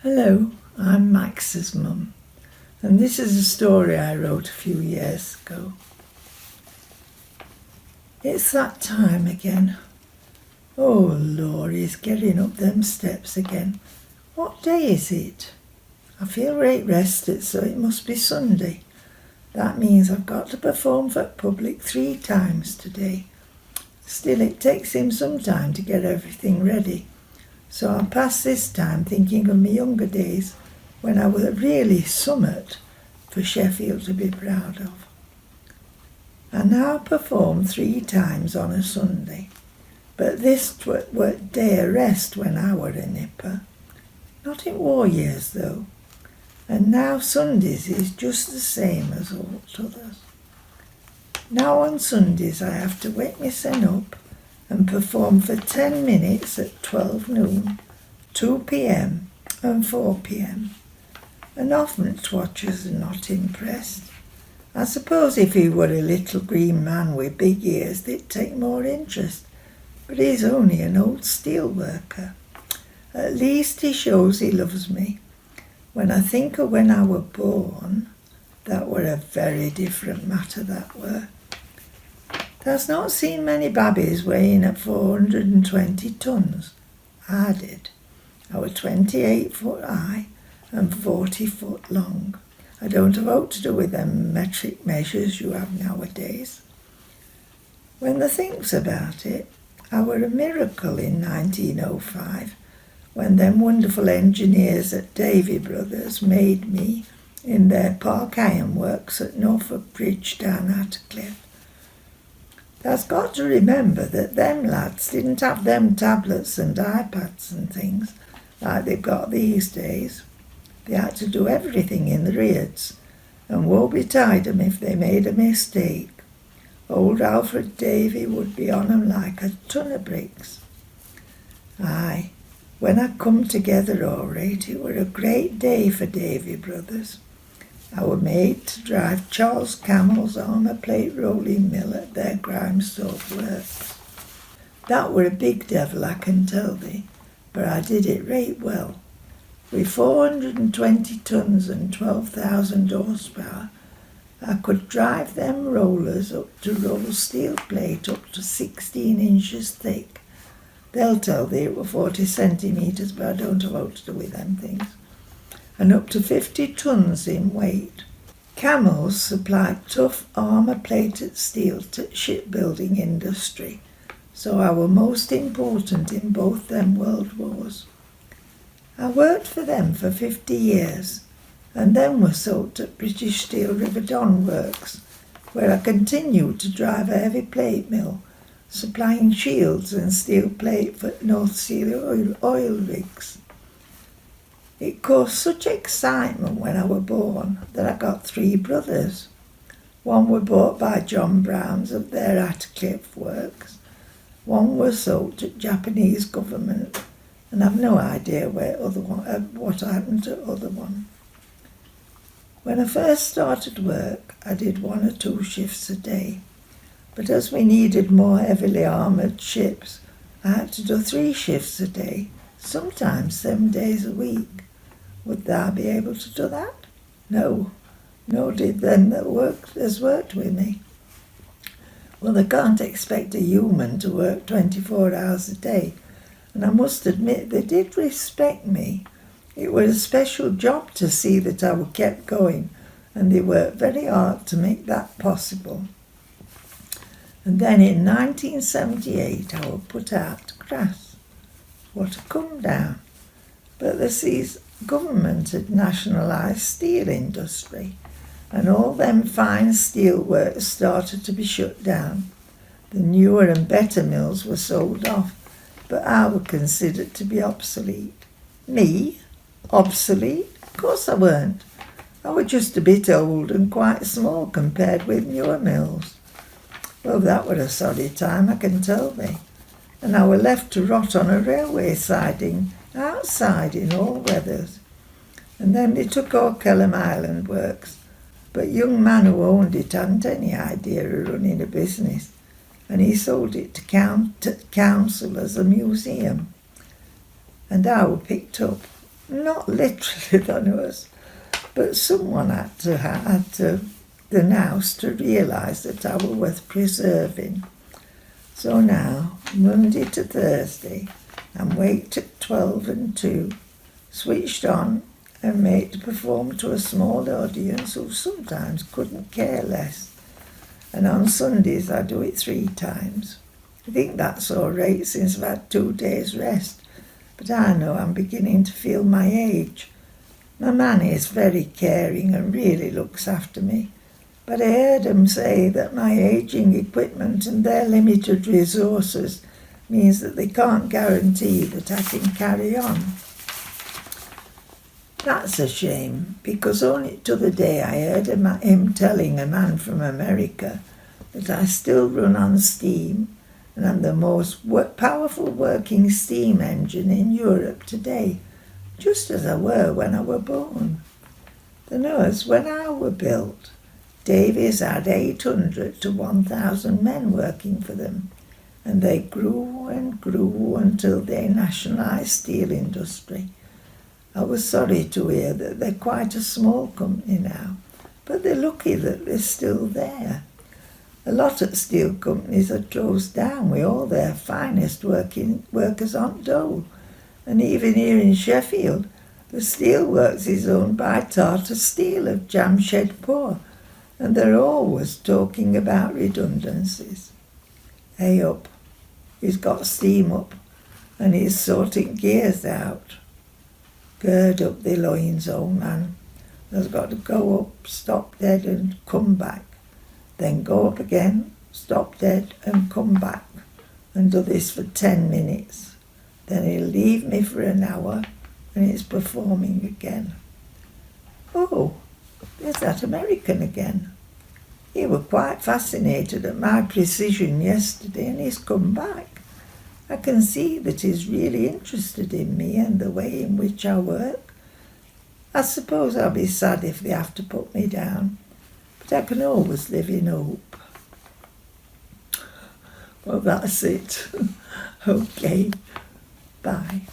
Hello, I'm Max's mum, and this is a story I wrote a few years ago. It's that time again. Oh Lord, he's getting up them steps again. What day is it? I feel right rested, so it must be Sunday. That means I've got to perform for public 3 times today. Still, it takes him some time to get everything ready. So I'll pass this time thinking of my younger days when I was really summat for Sheffield to be proud of. I now perform 3 times on a Sunday, but this were day of rest when I were a nipper. Not in war years though, and now Sundays is just the same as all others. Now on Sundays I have to wake myself up and perform for 10 minutes at 12 noon, 2 p.m. and 4 p.m. And often watchers are not impressed. I suppose if he were a little green man with big ears, they'd take more interest. But he's only an old steel worker. At least he shows he loves me. When I think of when I were born, that were a very different matter, that were. There's not seen many babbies weighing at 420 tons. I did. I was 28 foot high and 40 foot long. I don't have aught to do with them metric measures you have nowadays. When they thinks about it, I were a miracle in 1905 when them wonderful engineers at Davy Brothers made me in their Park Iron Works at Norfolk Bridge down Attercliffe. Thou's got to remember that them lads didn't have them tablets and iPads and things like they've got these days. They had to do everything in the reards, and woe betide 'em if they made a mistake. Old Alfred Davy would be on 'em like a ton of bricks. Aye, when I come together all right, it were a great day for Davy Brothers. I were made to drive Charles Camel's armour plate rolling mill at their Grimesthorpe works. That were a big devil, I can tell thee, but I did it right well. With 420 tons and 12,000 horsepower, I could drive them rollers up to roll steel plate up to 16 inches thick. They'll tell thee it were 40 centimetres, but I don't have aught to do with them things. And up to 50 tons in weight. Camels supplied tough armour-plated steel to shipbuilding industry, so I were most important in both them world wars. I worked for them for 50 years, and then was sold to British Steel Riverdon Works, where I continued to drive a heavy plate mill, supplying shields and steel plate for North Sea oil rigs. It caused such excitement when I were born that I got 3 brothers. One were bought by John Brown's of their Attercliffe works. One was sold to Japanese government, and I've no idea what happened to the other one. When I first started work, I did 1 or 2 shifts a day. But as we needed more heavily armoured ships, I had to do 3 shifts a day, sometimes 7 days a week. Would thou be able to do that? No, nor did them that has worked with me. Well, they can't expect a human to work 24 hours a day, and I must admit they did respect me. It was a special job to see that I was kept going, and they worked very hard to make that possible. And then in 1978 I was put out to grass. What a come down. But the seas government had nationalised steel industry, and all them fine steel works started to be shut down. The newer and better mills were sold off, but I were considered to be obsolete. Me? Obsolete? Of course I weren't. I were just a bit old and quite small compared with newer mills. Well, that were a sorry time, I can tell thee. And I were left to rot on a railway siding outside in all weathers. And then they took all Kelham Island Works, but young man who owned it hadn't any idea of running a business, and he sold it to council as a museum. And I were picked up Not literally the nurse, but someone had to the nous to realise that I were worth preserving. So now, Monday to Thursday, I'm waked at 12 and 2, switched on and made to perform to a small audience who sometimes couldn't care less. And on Sundays I do it 3 times. I think that's all right since I've had 2 days rest, but I know I'm beginning to feel my age. My man is very caring and really looks after me, but I heard him say that my ageing equipment and their limited resources means that they can't guarantee that I can carry on. That's a shame, because only t'other day I heard him telling a man from America that I still run on steam and I'm the most powerful working steam engine in Europe today, just as I were when I were born. The nurse, when I were built, Davies had 800 to 1,000 men working for them, and they grew and grew until they nationalised steel industry. I was sorry to hear that they're quite a small company now, but they're lucky that they're still there. A lot of steel companies are closed down with all their finest workers on dole, and even here in Sheffield, the steelworks is owned by Tata Steel of Jamshedpur, and they're always talking about redundancies. Hey up, he's got steam up, and he's sorting gears out. Gird up the loins, old man. There's got to go up, stop dead and come back. Then go up again, stop dead and come back. And do this for 10 minutes. Then he'll leave me for an hour and he's performing again. Oh, there's that American again. He were quite fascinated at my precision yesterday and he's come back. I can see that he's really interested in me and the way in which I work. I suppose I'll be sad if they have to put me down, but I can always live in hope. Well, that's it. Okay, bye.